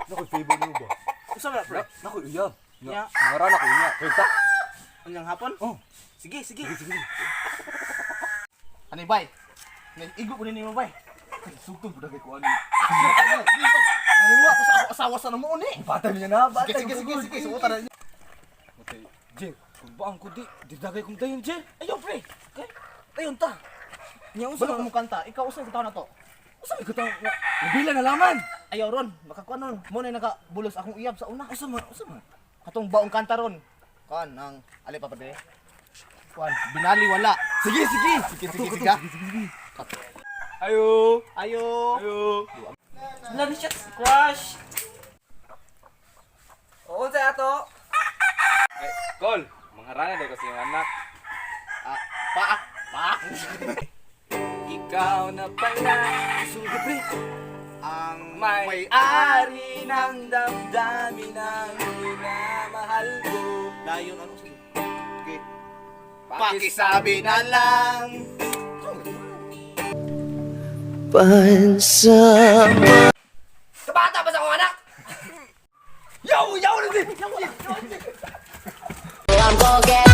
Nakoy favor mo ba? Usa ba, pre? Nakoy iya. Nya. Ngaran ako iya. Kwenta. Anyang hapon? Oh. Sige, sige. Sige. Ani bay? Igo ko nimo bay. Sugtong pud kay kuan. Naniwa ko sa ako asawa sa namo ni. Bata niya na, bata. Sige. Suotan na. Okay, Jay, kung ba ang kudi, didagay kong dayon, Jay. Ayaw, pre. Okay? Ayun ta. Nya Usa mo kanta? Ikaw usa kita na to. Usa may kutang nabila na laman. Ayaw ron, makakuan ron. Mo na nakabulos akong iyab sa una. Usa man? Katong baong kanta ron. Kuan ang ali pa pade. Kuan, binali wala. Sige. Sige. Ayo. Ayo. Bloody shit, crush! Oo, sa ato. Ay, Kol, mangarana dahil kasi yung anak. Pa. Ikaw na pala, sugod pre. Ang May-ari ng damdamin ng minamahal ko. dayon ano sige. Okay. Pakisabi na lang. Kabata pa sa akong anak! Yaw na din! I'm gonna get